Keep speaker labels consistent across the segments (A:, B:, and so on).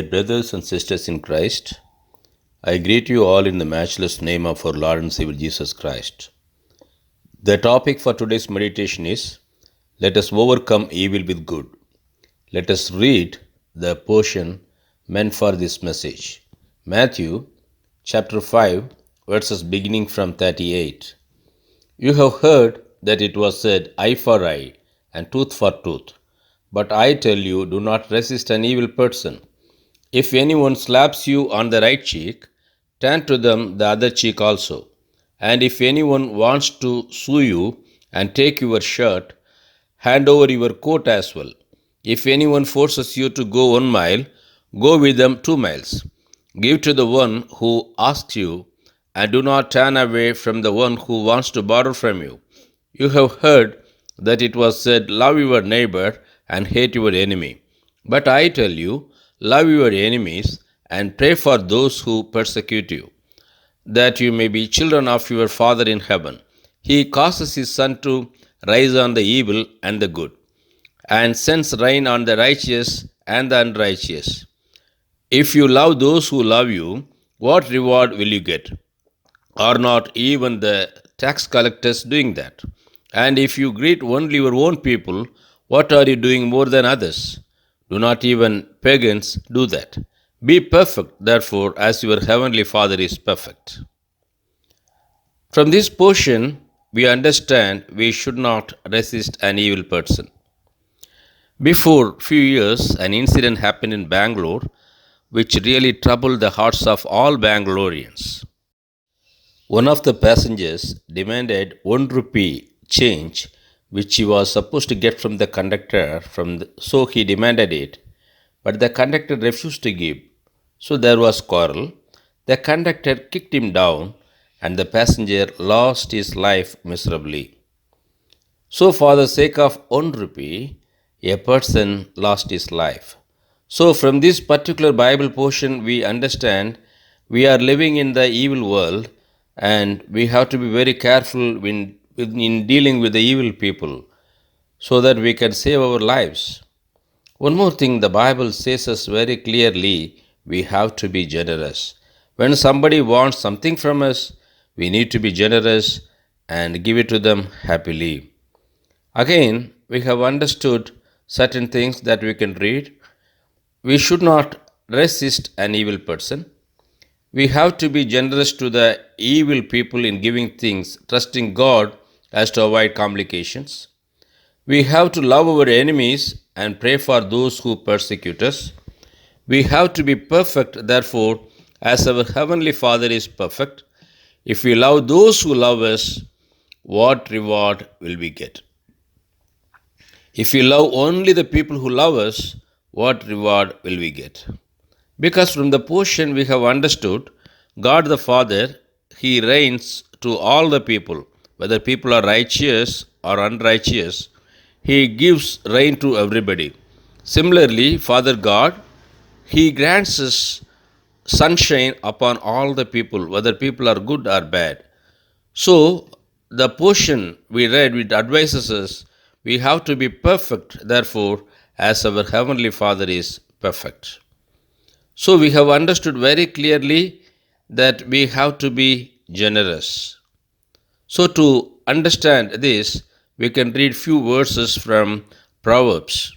A: Dear brothers and sisters in Christ, I greet you all in the matchless name of our Lord and Savior Jesus Christ. The topic for today's meditation is Let us overcome evil with good. Let us read the portion meant for this message. Matthew chapter 5, verses beginning from 38. You have heard that it was said, eye for eye and tooth for tooth. But I tell you, do not resist an evil person. If anyone slaps you on the right cheek, turn to them the other cheek also. And if anyone wants to sue you and take your shirt, hand over your coat as well. If anyone forces you to go 1 mile, go with them 2 miles. Give to the one who asks you, and do not turn away from the one who wants to borrow from you. You have heard that it was said, love your neighbor and hate your enemy. But I tell you, love your enemies and pray for those who persecute you, that you may be children of your Father in heaven. He causes his sun to rise on the evil and the good, and sends rain on the righteous and the unrighteous. If you love those who love you, what reward will you get? Are not even the tax collectors doing that? And if you greet only your own people, what are you doing more than others? Do not even pagans do that? Be perfect, therefore, as your heavenly Father is perfect. From this portion, we understand we should not resist an evil person. Before few years, an incident happened in Bangalore which really troubled the hearts of all Bangaloreans. One of the passengers demanded 1 rupee change which he was supposed to get from the conductor, so he demanded it, but the conductor refused to give. So there was quarrel. The conductor kicked him down, and the passenger lost his life miserably. So for the sake of 1 rupee, a person lost his life. So from this particular Bible portion, we understand we are living in the evil world, and we have to be very careful in dealing with the evil people so that we can save our lives. One more thing, the Bible says us very clearly, we have to be generous. When somebody wants something from us, we need to be generous and give it to them happily. Again, we have understood certain things that we can read. We should not resist an evil person. We have to be generous to the evil people in giving things, trusting God as to avoid complications. We have to love our enemies and pray for those who persecute us. We have to be perfect, therefore, as our Heavenly Father is perfect. If we love those who love us, what reward will we get? If we love only the people who love us, what reward will we get? Because from the portion we have understood, God the Father, He reigns to all the people, whether people are righteous or unrighteous. He gives rain to everybody. Similarly, Father God, He grants us sunshine upon all the people, whether people are good or bad. So, the portion we read, it advises us we have to be perfect, therefore, as our Heavenly Father is perfect. So, we have understood very clearly that we have to be generous. So, to understand this, we can read few verses from Proverbs.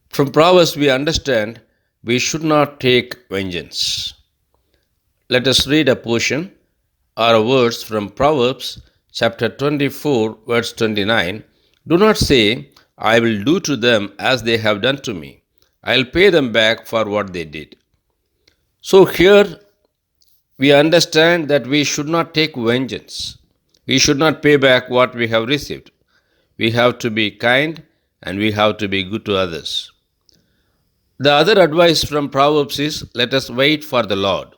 A: From Proverbs, we understand we should not take vengeance. Let us read a portion or a verse from Proverbs chapter 24, verse 29. Do not say, I will do to them as they have done to me. I will pay them back for what they did. So here we understand that we should not take vengeance. We should not pay back what we have received. We have to be kind and we have to be good to others. The other advice from Proverbs is, let us wait for the Lord.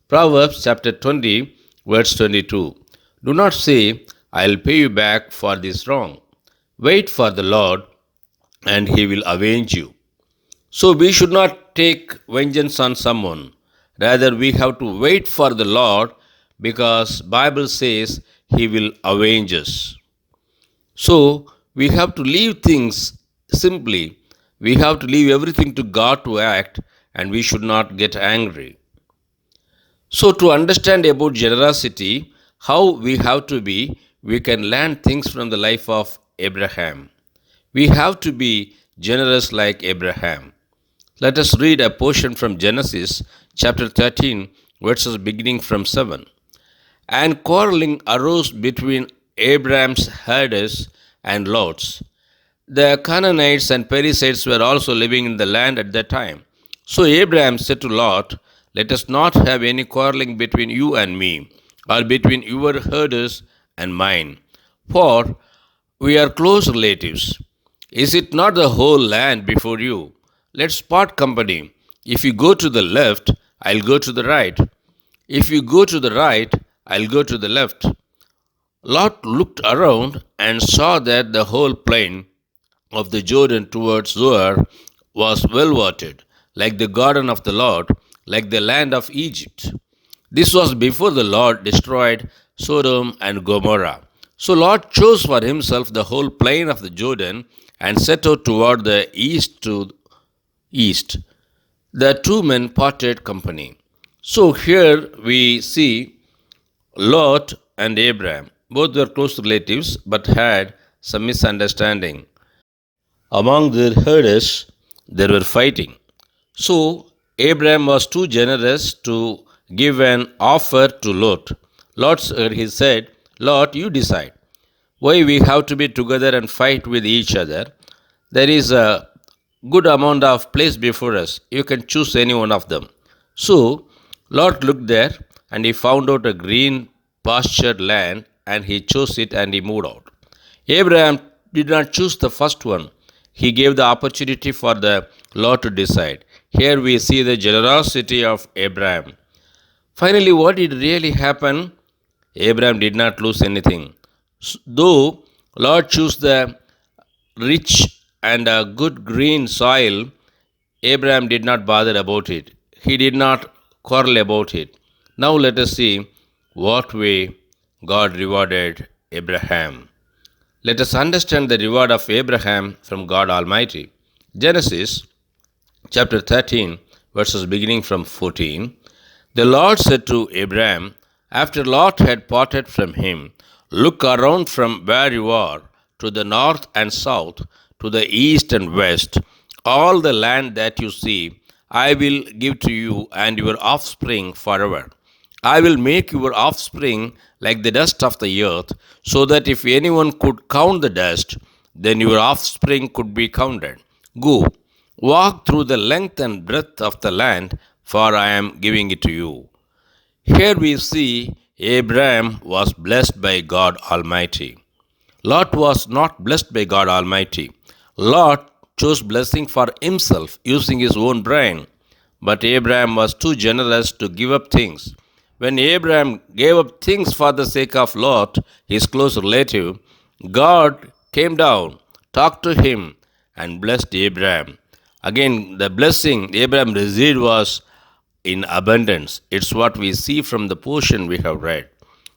A: Proverbs chapter 20, verse 22. Do not say, I will pay you back for this wrong. Wait for the Lord and He will avenge you. So we should not take vengeance on someone. Rather, we have to wait for the Lord because Bible says He will avenge us. So we have to leave things simply. We have to leave everything to God to act and we should not get angry. So, to understand about generosity, how we have to be, we can learn things from the life of Abraham. We have to be generous like Abraham. Let us read a portion from Genesis chapter 13, verses beginning from 7. And quarreling arose between Abraham's herders and Lot's. The Canaanites and Perizzites were also living in the land at that time. So Abraham said to Lot, let us not have any quarreling between you and me, or between your herders and mine, for we are close relatives. Is it not the whole land before you? Let's part company. If you go to the left, I'll go to the right. If you go to the right, I'll go to the left. Lot looked around and saw that the whole plain of the Jordan towards Zoar was well watered, like the garden of the Lord, like the land of Egypt. This was before the Lord destroyed Sodom and Gomorrah. So Lot chose for himself the whole plain of the Jordan and set out toward the east. The two men parted company. So here we see Lot and Abraham. Both were close relatives but had some misunderstanding. Among their herders, they were fighting. So Abraham was too generous to give an offer to Lot. He said, Lot, you decide. Why we have to be together and fight with each other? There is a good amount of place before us. You can choose any one of them. So Lot looked there and he found out a green pastured land and he chose it and he moved out. Abraham did not choose the first one. He gave the opportunity for the Lord to decide. Here we see the generosity of Abraham. Finally, what did really happen? Abraham did not lose anything. Though Lord chose the rich and a good green soil, Abraham did not bother about it. He did not quarrel about it. Now let us see what way God rewarded Abraham. Let us understand the reward of Abraham from God Almighty. Genesis chapter 13, verses beginning from 14. The Lord said to Abraham, after Lot had parted from him, look around from where you are, to the north and south, to the east and west. All the land that you see, I will give to you and your offspring forever. I will make your offspring like the dust of the earth, so that if anyone could count the dust, then your offspring could be counted. Go, walk through the length and breadth of the land, for I am giving it to you. Here we see Abraham was blessed by God Almighty. Lot was not blessed by God Almighty. Lot chose blessing for himself using his own brain, but Abraham was too generous to give up things. When Abraham gave up things for the sake of Lot, his close relative, God came down, talked to him, and blessed Abraham. Again, the blessing Abraham received was in abundance. It's what we see from the portion we have read.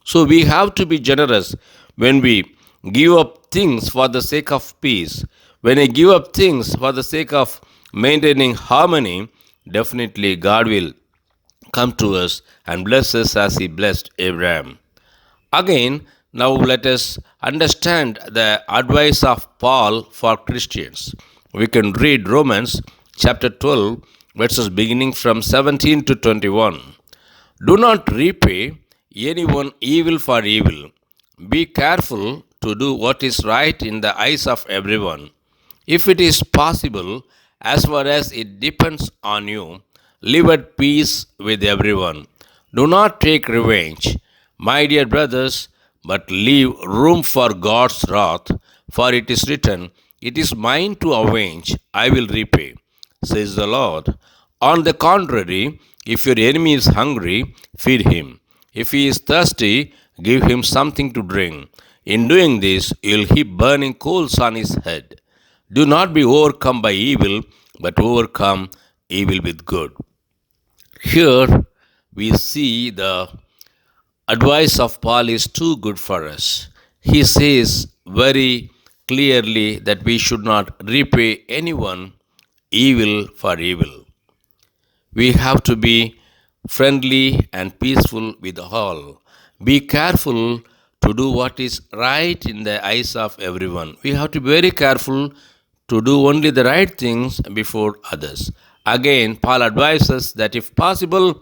A: So we have to be generous when we give up things for the sake of peace. When I give up things for the sake of maintaining harmony, definitely God will come to us and bless us as he blessed Abraham. Again, now let us understand the advice of Paul for Christians. We can read Romans chapter 12, verses beginning from 17 to 21. Do not repay anyone evil for evil. Be careful to do what is right in the eyes of everyone. If it is possible, as far as it depends on you, live at peace with everyone. Do not take revenge, my dear brothers, but leave room for God's wrath, for it is written, it is mine to avenge, I will repay, says the Lord. On the contrary, if your enemy is hungry, feed him. If he is thirsty, give him something to drink. In doing this, you will heap burning coals on his head. Do not be overcome by evil, but overcome evil with good. Here we see the advice of Paul is too good for us. He says very clearly that we should not repay anyone evil for evil. We have to be friendly and peaceful with all. Be careful to do what is right in the eyes of everyone. We have to be very careful to do only the right things before others. Again, Paul advises that if possible,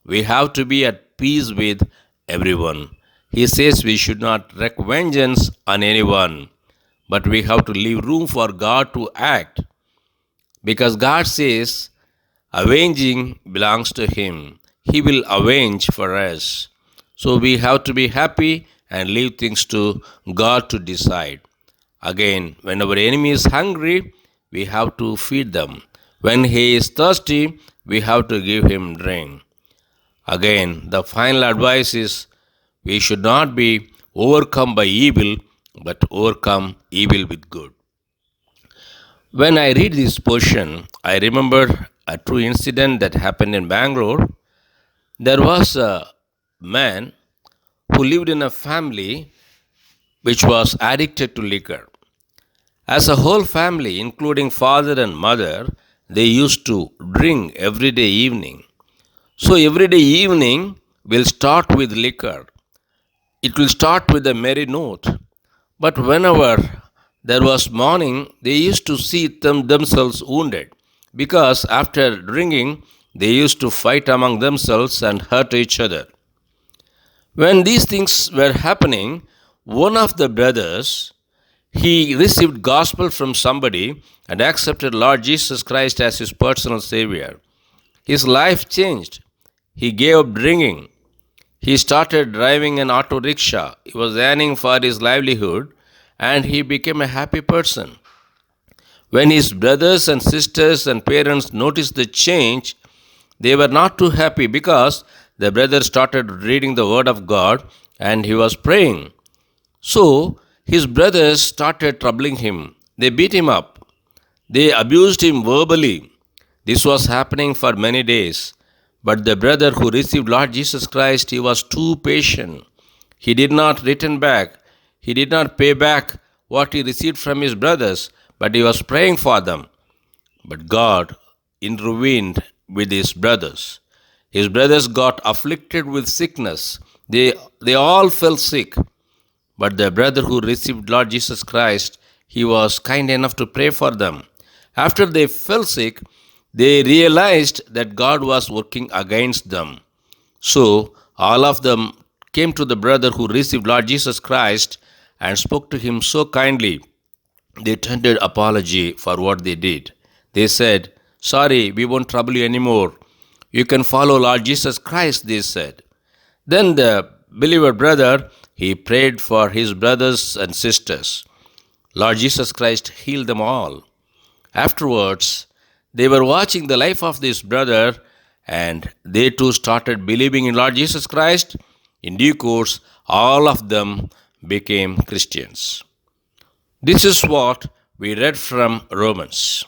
A: we have to be at peace with everyone. He says we should not wreak vengeance on anyone, but we have to leave room for God to act because God says avenging belongs to Him. He will avenge for us. So we have to be happy and leave things to God to decide. Again, when our enemy is hungry, we have to feed them. When he is thirsty, we have to give him drink. Again, the final advice is we should not be overcome by evil, but overcome evil with good. When I read this portion, I remember a true incident that happened in Bangalore. There was a man who lived in a family which was addicted to liquor. As a whole family, including father and mother, they used to drink every day evening. So every day evening will start with liquor. It will start with a merry note. But whenever there was morning, they used to see themselves wounded because after drinking, they used to fight among themselves and hurt each other. When these things were happening, one of the brothers he received gospel from somebody and accepted Lord Jesus Christ as his personal savior. His life changed. He gave up drinking. He started driving an auto rickshaw. He was earning for his livelihood and he became a happy person. When his brothers and sisters and parents noticed the change, they were not too happy because the brother started reading the word of God and he was praying. So his brothers started troubling him. They beat him up. They abused him verbally. This was happening for many days. But the brother who received Lord Jesus Christ, he was too patient. He did not return back. He did not pay back what he received from his brothers, but he was praying for them. But God intervened with his brothers. His brothers got afflicted with sickness. They all fell sick. But the brother who received Lord Jesus Christ, he was kind enough to pray for them. After they fell sick, they realized that God was working against them. So all of them came to the brother who received Lord Jesus Christ and spoke to him so kindly. They tendered apology for what they did. They said, "Sorry, we won't trouble you anymore. You can follow Lord Jesus Christ," they said. Then the believer brother, he prayed for his brothers and sisters. Lord Jesus Christ healed them all. Afterwards, they were watching the life of this brother and they too started believing in Lord Jesus Christ. In due course, all of them became Christians. This is what we read from Romans.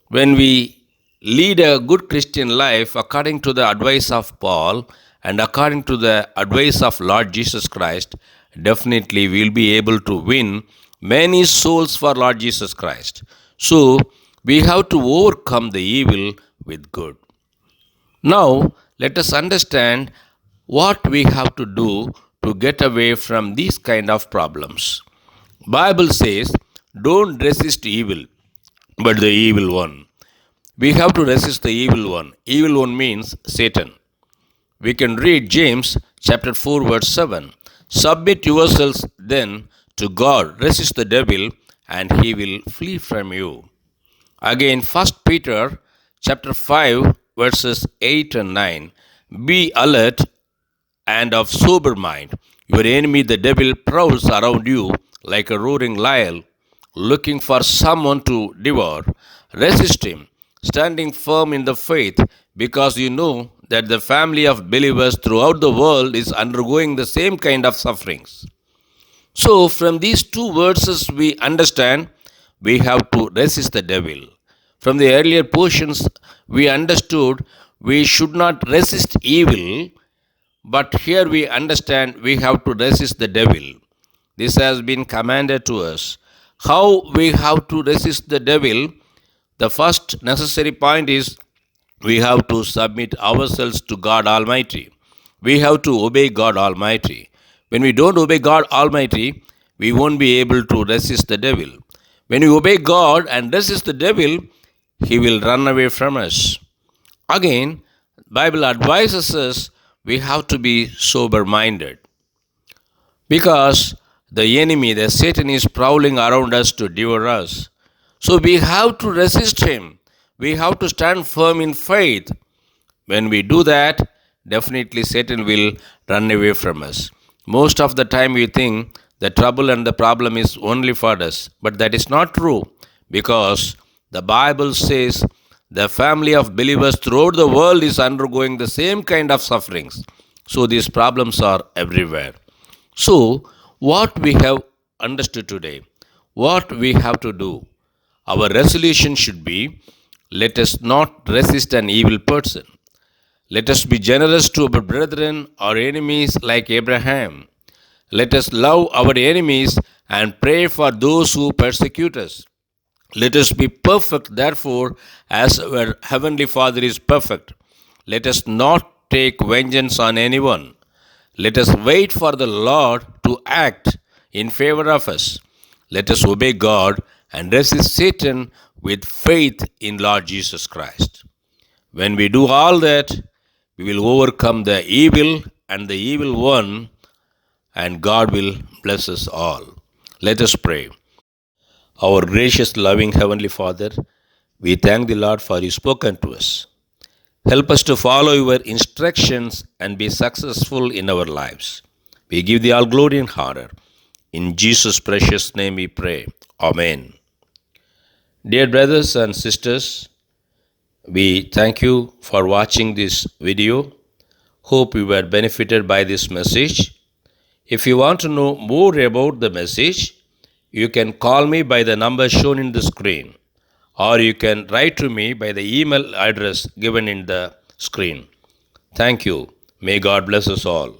A: When we lead a good Christian life according to the advice of Paul and according to the advice of Lord Jesus Christ, definitely we will be able to win many souls for Lord Jesus Christ. So, we have to overcome the evil with good. Now, let us understand what we have to do to get away from these kind of problems. Bible says, don't resist evil, but the evil one. We have to resist the evil one. Evil one means Satan. We can read James chapter 4 verse 7. Submit yourselves then to God. Resist the devil and he will flee from you. Again, 1 Peter chapter 5 verses 8 and 9. Be alert and of sober mind. Your enemy the devil prowls around you like a roaring lion, looking for someone to devour. Resist him, standing firm in the faith, because you know that the family of believers throughout the world is undergoing the same kind of sufferings. So, from these two verses, we understand we have to resist the devil. From the earlier portions, we understood we should not resist evil, but here we understand we have to resist the devil. This has been commanded to us. How we have to resist the devil? The first necessary point is we have to submit ourselves to God Almighty. We have to obey God Almighty. When we don't obey God Almighty, we won't be able to resist the devil. When we obey God and resist the devil, he will run away from us. Again, Bible advises us we have to be sober minded because the enemy, the Satan, is prowling around us to devour us. So we have to resist him. We have to stand firm in faith. When we do that, definitely Satan will run away from us. Most of the time we think the trouble and the problem is only for us, but that is not true because the Bible says the family of believers throughout the world is undergoing the same kind of sufferings. So these problems are everywhere. So, what we have understood today, what we have to do, our resolution should be let us not resist an evil person. Let us be generous to our brethren or enemies like Abraham. Let us love our enemies and pray for those who persecute us. Let us be perfect, therefore, as our Heavenly Father is perfect. Let us not take vengeance on anyone. Let us wait for the Lord to act in favor of us. Let us obey God and resist Satan with faith in Lord Jesus Christ. When we do all that, we will overcome the evil and the evil one, and God will bless us all. Let us pray. Our gracious, loving Heavenly Father, we thank the Lord for you spoken to us. Help us to follow your instructions and be successful in our lives. We give thee all glory and honor. In Jesus' precious name we pray. Amen. Dear brothers and sisters, we thank you for watching this video. Hope you were benefited by this message. If you want to know more about the message, you can call me by the number shown in the screen, or you can write to me by the email address given in the screen. Thank you. May God bless us all.